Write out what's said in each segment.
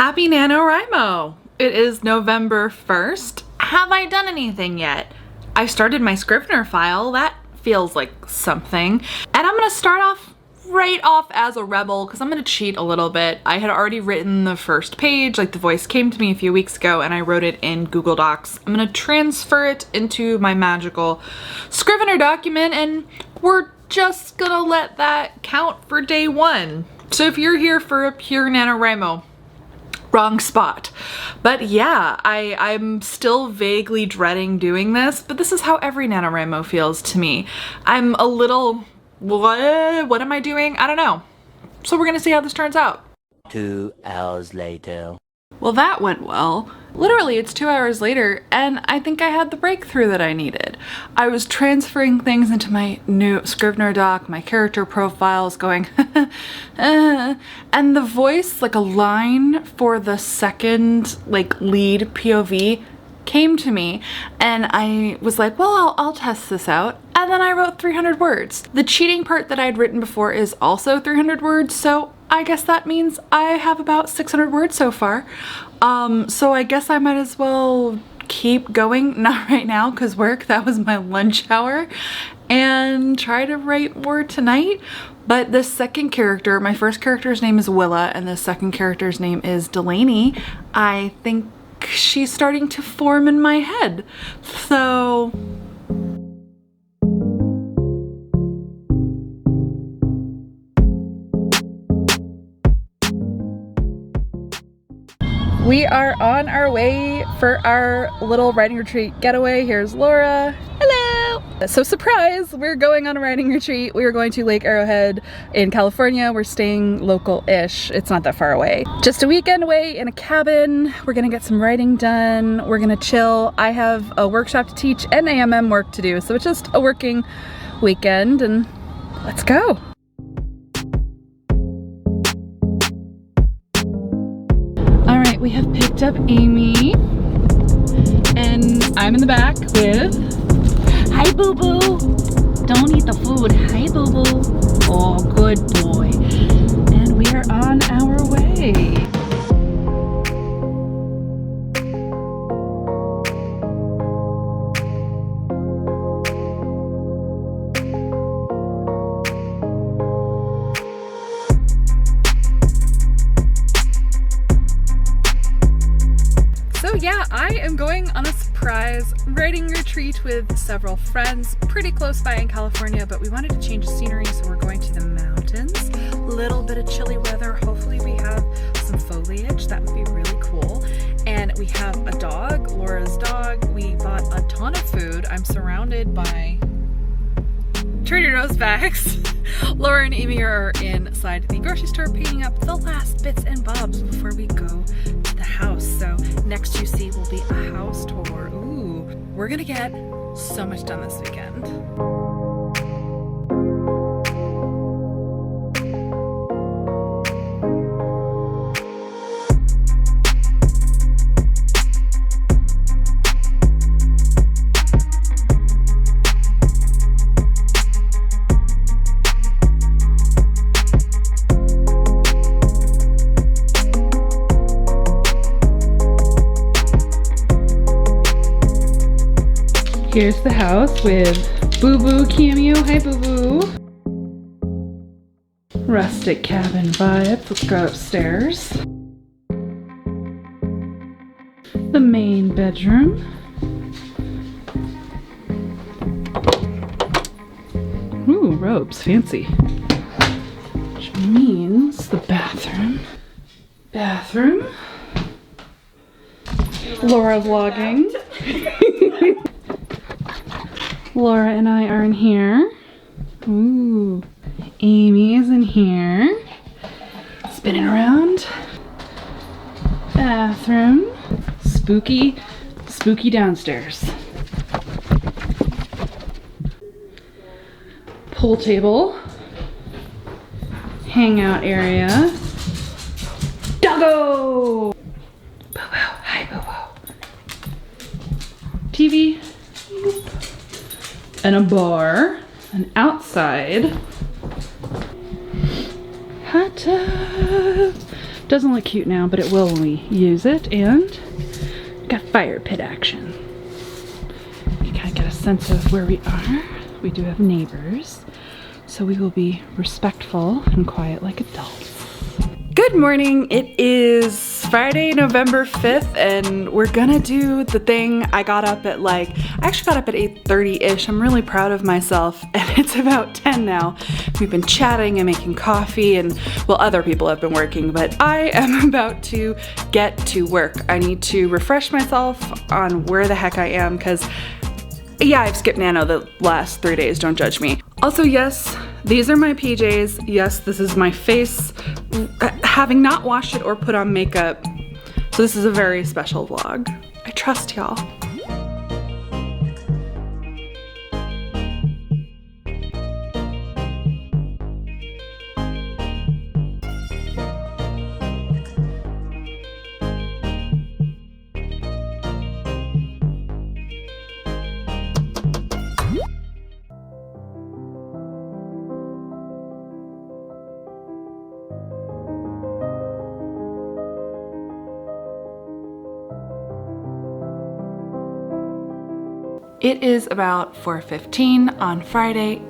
Happy NaNoWriMo! It is November 1st. Have I done anything yet? I started my Scrivener file. That feels like something. And I'm gonna start off right off as a rebel because I'm gonna cheat a little bit. I had already written the first page, like the voice came to me a few weeks ago and I wrote it in Google Docs. I'm gonna transfer it into my magical Scrivener document and we're just gonna let that count for day one. So if you're here for a pure NaNoWriMo, wrong spot. But yeah, I'm still vaguely dreading doing this, but this is how every NaNoWriMo feels to me. I'm a little, what am I doing? I don't know. So we're gonna see how this turns out. 2 hours later. Well, that went well. Literally, it's 2 hours later, and I think I had the breakthrough that I needed. I was transferring things into my new Scrivener doc, my character profiles, going, and the voice, like a line for the second, like, lead POV came to me, and I was like, well, I'll test this out. And then I wrote 300 words. The cheating part that I'd written before is also 300 words, so I guess that means I have about 600 words so far. So I guess I might as well keep going, not right now because work, that was my lunch hour, and try to write more tonight. But the second character, my first character's name is Willa and the second character's name is Delaney. I think she's starting to form in my head. So we are on our way for our little writing retreat getaway. Here's Laura. Hello! So surprise, we're going on a writing retreat. We are going to Lake Arrowhead in California. We're staying local-ish. It's not that far away. Just a weekend away in a cabin. We're gonna get some writing done. We're gonna chill. I have a workshop to teach and AMM work to do. So it's just a working weekend and let's go. We have picked up Amy, and I'm in the back with... Hi, boo-boo. Don't eat the food. Hi, boo-boo. Oh, good boy. And we are on our way. So yeah, I am going on a surprise writing retreat with several friends pretty close by in California, but we wanted to change the scenery, so we're going to the mountains. A little bit of chilly weather. Hopefully we have some foliage. That would be really cool. And we have a dog, Laura's dog. We bought a ton of food. I'm surrounded by Trader Joe's bags. Laura and Amy are inside the grocery store picking up the last bits and bobs before we go to the house. So next you see will be a house tour. Ooh, we're gonna get so much done this weekend. Here's the house with Boo Boo cameo. Hi, Boo Boo. Rustic cabin vibes. Let's go upstairs. The main bedroom. Ooh, robes, fancy. Which means the bathroom. Bathroom. Laura vlogging. Laura and I are in here. Ooh, Amy is in here. Spinning around. Bathroom. Spooky downstairs. Pool table. Hangout area. Doggo! Boo-boo, hi boo-boo. TV. And a bar, and outside, hot tub, Doesn't look cute now, but it will when we use it. And got fire pit action. You kind of get a sense of where we are. We do have neighbors, so we will be respectful and quiet like adults. Good morning. It is Friday, November 5th, and we're gonna do the thing. I actually got up at 8:30-ish. I'm really proud of myself, and it's about 10 now. We've been chatting and making coffee, and well, other people have been working, but I am about to get to work. I need to refresh myself on where the heck I am, because yeah, I've skipped Nano the last 3 days, don't judge me. Also, yes, these are my PJs. Yes, this is my face, having not washed it or put on makeup. So this is a very special vlog. I trust y'all. It is about 4:15 on Friday,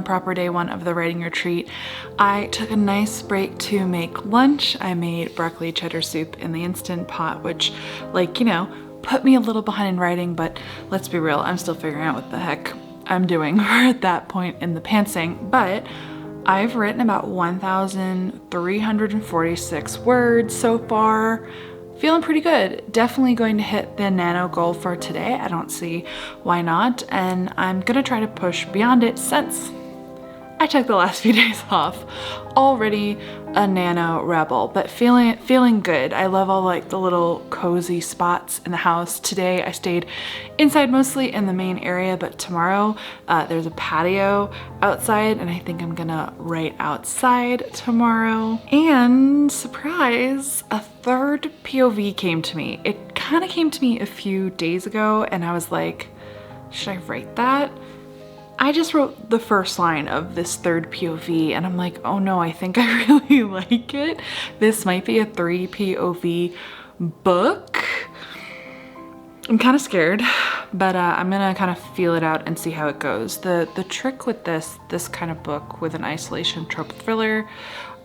proper day one of the writing retreat. I took a nice break to make lunch. I made broccoli cheddar soup in the Instant Pot, which, like, you know, put me a little behind in writing, but let's be real, I'm still figuring out what the heck I'm doing at that point in the pantsing. But I've written about 1,346 words so far. Feeling pretty good. Definitely going to hit the Nano goal for today. I don't see why not. And I'm gonna try to push beyond it since I took the last few days off. Already a Nano rebel, but feeling good. I love all like the little cozy spots in the house. Today I stayed inside mostly in the main area, but tomorrow there's a patio outside and I think I'm gonna write outside tomorrow. And surprise, a third POV came to me. It kind of came to me a few days ago and I was like, should I write that? I just wrote the first line of this third POV and I'm like, oh no, I think I really like it. This might be a 3 POV book. I'm kind of scared, but I'm gonna kind of feel it out and see how it goes. The trick with this kind of book with an isolation trope thriller,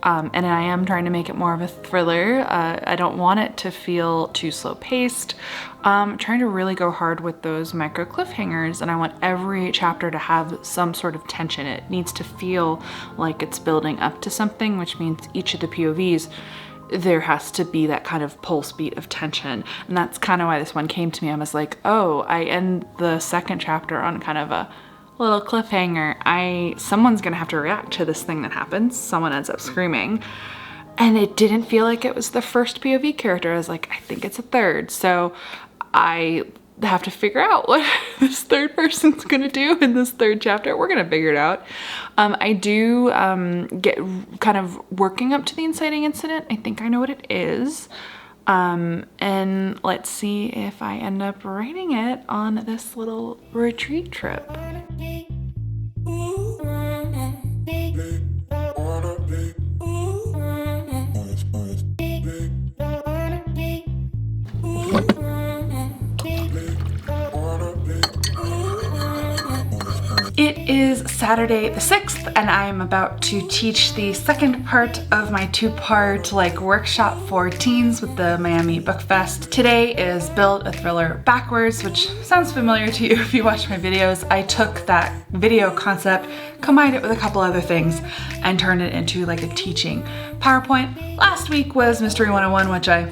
and I am trying to make it more of a thriller. I don't want it to feel too slow paced. Trying to really go hard with those micro cliffhangers, and I want every chapter to have some sort of tension. It needs to feel like it's building up to something, which means each of the POVs, there has to be that kind of pulse beat of tension. And that's kind of why this one came to me. I was like, oh, I end the second chapter on kind of a little cliffhanger. Someone's gonna have to react to this thing that happens. Someone ends up screaming. And it didn't feel like it was the first POV character. I was like, I think it's a third. So I have to figure out what this third person's gonna do in this third chapter. We're gonna figure it out. I do get kind of working up to the inciting incident. I think I know what it is. And let's see if I end up writing it on this little retreat trip. It is Saturday the 6th and I'm about to teach the second part of my two-part workshop for teens with the Miami Book Fest. Today is Build a Thriller Backwards, which sounds familiar to you if you watch my videos. I took that video concept, combined it with a couple other things, and turned it into a teaching PowerPoint. Last week was Mystery 101, which I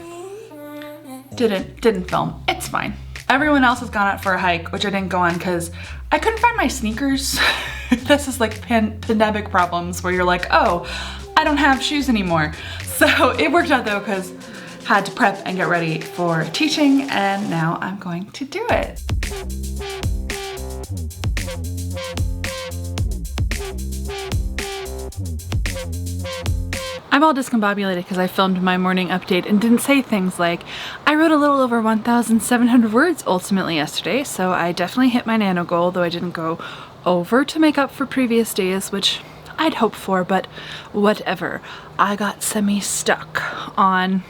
didn't film. It's fine. Everyone else has gone out for a hike, which I didn't go on because I couldn't find my sneakers. This is pandemic problems where you're like, oh, I don't have shoes anymore. So it worked out though because I had to prep and get ready for teaching, and now I'm going to do it. I'm all discombobulated because I filmed my morning update and didn't say things like, I wrote a little over 1,700 words ultimately yesterday, so I definitely hit my Nano goal, though I didn't go over to make up for previous days, which I'd hoped for, but whatever. I got semi-stuck on,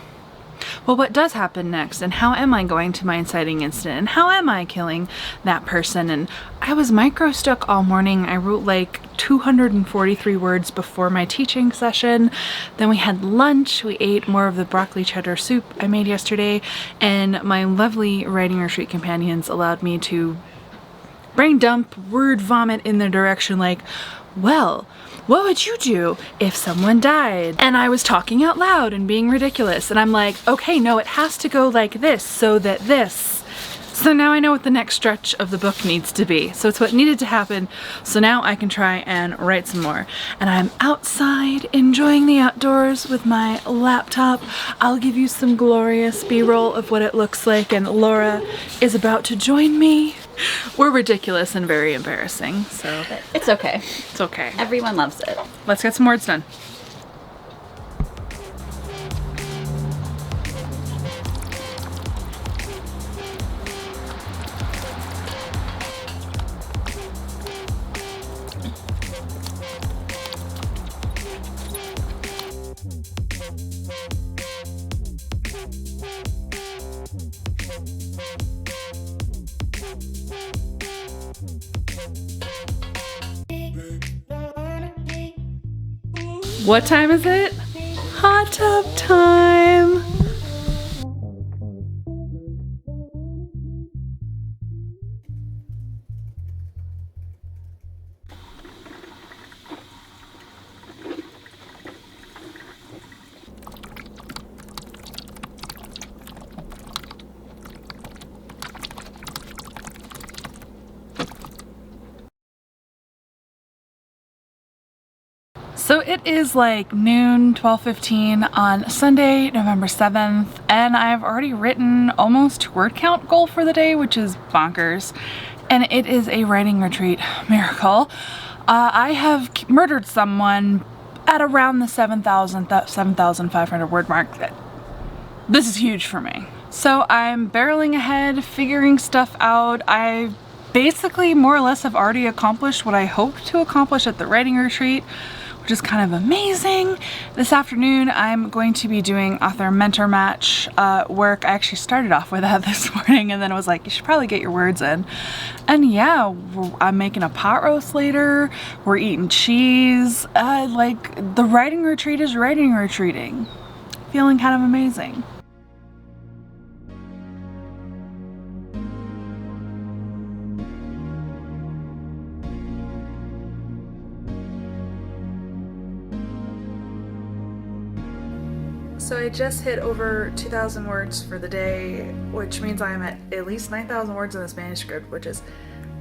well, what does happen next, and how am I going to my inciting incident, and how am I killing that person? And I was micro-stuck all morning. I wrote like 243 words before my teaching session. Then we had lunch. We ate more of the broccoli cheddar soup I made yesterday, and my lovely writing retreat companions allowed me to brain dump, word vomit in their direction like, well, what would you do if someone died? And I was talking out loud and being ridiculous. And I'm like, okay, no, it has to go like this so that this. So now I know what the next stretch of the book needs to be. So it's what needed to happen. So now I can try and write some more. And I'm outside enjoying the outdoors with my laptop. I'll give you some glorious B-roll of what it looks like. And Laura is about to join me. We're ridiculous and very embarrassing, so It's okay. it's okay. Everyone loves it. Let's get some words done. What time is it? Hot tub time! So it is like noon, 12:15 on Sunday, November 7th, and I've already written almost word count goal for the day, which is bonkers. And it is a writing retreat miracle. I have murdered someone at around the 7,500 word mark. This is huge for me. So I'm barreling ahead, figuring stuff out. I basically more or less have already accomplished what I hoped to accomplish at the writing retreat, which is kind of amazing. This afternoon, I'm going to be doing author mentor match work. I actually started off with that this morning, and then I was like, you should probably get your words in. And yeah, I'm making a pot roast later. We're eating cheese. Like, the writing retreat is writing retreating. Feeling kind of amazing. So I just hit over 2,000 words for the day, which means I'm at least 9,000 words in this manuscript, which is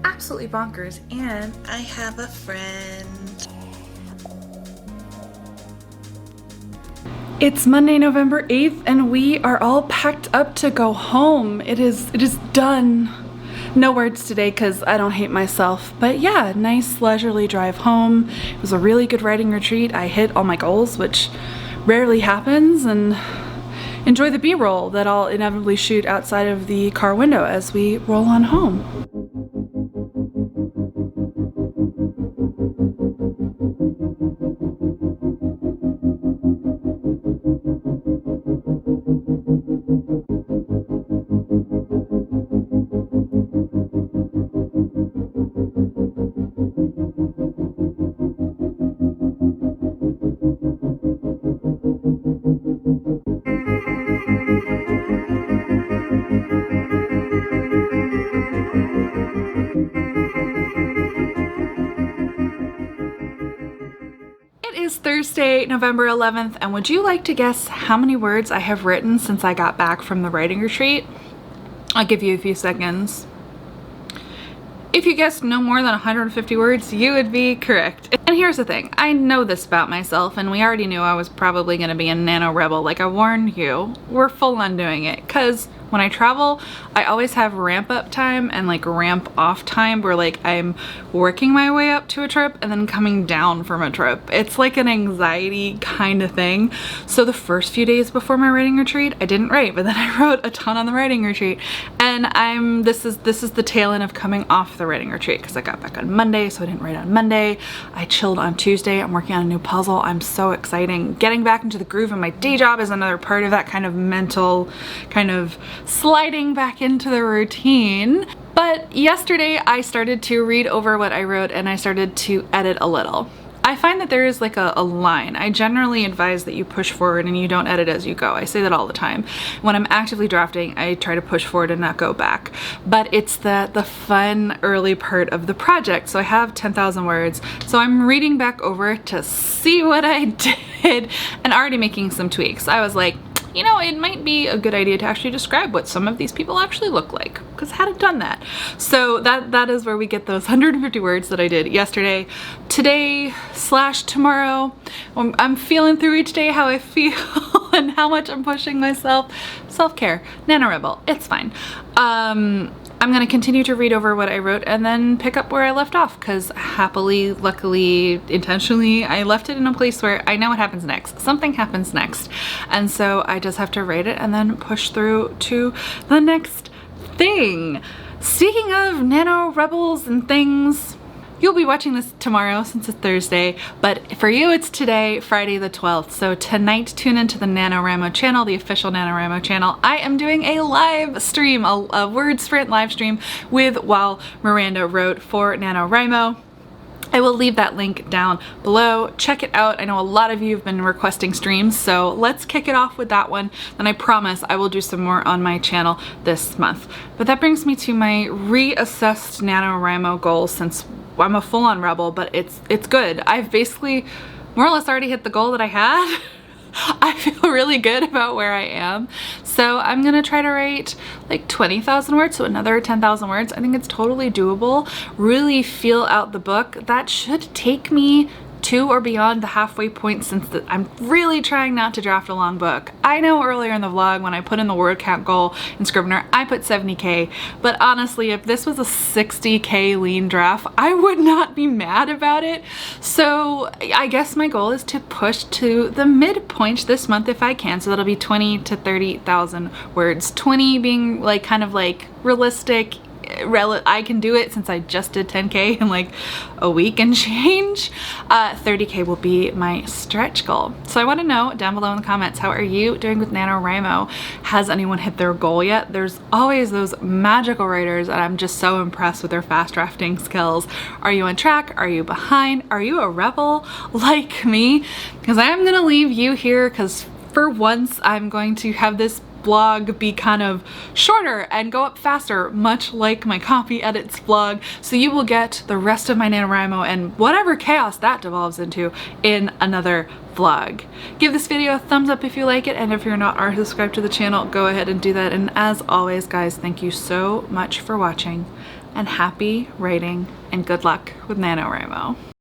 absolutely bonkers. And I have a friend. It's Monday, November 8th, and we are all packed up to go home. It is done. No words today because I don't hate myself, but yeah, nice leisurely drive home. It was a really good writing retreat. I hit all my goals, which rarely happens, and enjoy the B-roll that I'll inevitably shoot outside of the car window as we roll on home. Thursday, November 11th, and would you like to guess how many words I have written since I got back from the writing retreat? I'll give you a few seconds. If you guessed no more than 150 words, you would be correct. And here's the thing, I know this about myself, and we already knew I was probably going to be a nano rebel. Like, I warned you, we're full on doing it, because When I travel, I always have ramp up time and like ramp off time where like I'm working my way up to a trip and then coming down from a trip. It's like an anxiety kind of thing. So the first few days before my writing retreat, I didn't write, but then I wrote a ton on the writing retreat. And this is the tail end of coming off the writing retreat because I got back on Monday, so I didn't write on Monday. I chilled on Tuesday. I'm working on a new puzzle. I'm so exciting. Getting back into the groove of my day job is another part of that kind of mental kind of sliding back into the routine. But yesterday I started to read over what I wrote and I started to edit a little. I find that there is like a line. I generally advise that you push forward and you don't edit as you go. I say that all the time. When I'm actively drafting, I try to push forward and not go back. But it's the fun early part of the project. So I have 10,000 words. So I'm reading back over to see what I did and already making some tweaks. I was like, you know, it might be a good idea to actually describe what some of these people actually look like, because I hadn't done that. So that is where we get those 150 words that I did yesterday. Today / tomorrow, I'm feeling through each day how I feel and how much I'm pushing myself. Self-care, NaNoWriMo, it's fine. I'm gonna continue to read over what I wrote and then pick up where I left off, because happily, luckily, intentionally, I left it in a place where I know what happens next. Something happens next. And so I just have to write it and then push through to the next thing. Speaking of nano rebels and things, you'll be watching this tomorrow since it's Thursday, but for you it's today, Friday the 12th. So tonight, tune into the NaNoWriMo channel, the official NaNoWriMo channel. I am doing a live stream, a word sprint live stream with While Miranda Wrote for NaNoWriMo. I will leave that link down below. Check it out. I know a lot of you have been requesting streams, so let's kick it off with that one. Then I promise I will do some more on my channel this month. But that brings me to my reassessed NaNoWriMo goals, since I'm a full-on rebel, but it's good. I've basically more or less already hit the goal that I had. I feel really good about where I am. So I'm gonna try to write like 20,000 words, so another 10,000 words. I think it's totally doable. Really feel out the book. That should take me to or beyond the halfway point, since I'm really trying not to draft a long book. I know earlier in the vlog when I put in the word count goal in Scrivener, I put 70K, but honestly, if this was a 60K lean draft, I would not be mad about it. So I guess my goal is to push to the midpoint this month if I can, so that'll be 20 to 30,000 words. 20 being like kind of like realistic, I can do it since I just did 10K in like a week and change. 30K will be my stretch goal. So I want to know down below in the comments, how are you doing with NaNoWriMo? Has anyone hit their goal yet? There's always those magical writers and I'm just so impressed with their fast drafting skills. Are you on track? Are you behind? Are you a rebel like me? Because I am going to leave you here, because for once I'm going to have this blog be kind of shorter and go up faster, much like my copy edits blog. So you will get the rest of my NaNoWriMo and whatever chaos that devolves into in another vlog. Give this video a thumbs up if you like it, and if you're not already subscribed to the channel, go ahead and do that. And as always, guys, thank you so much for watching, and happy writing and good luck with NaNoWriMo.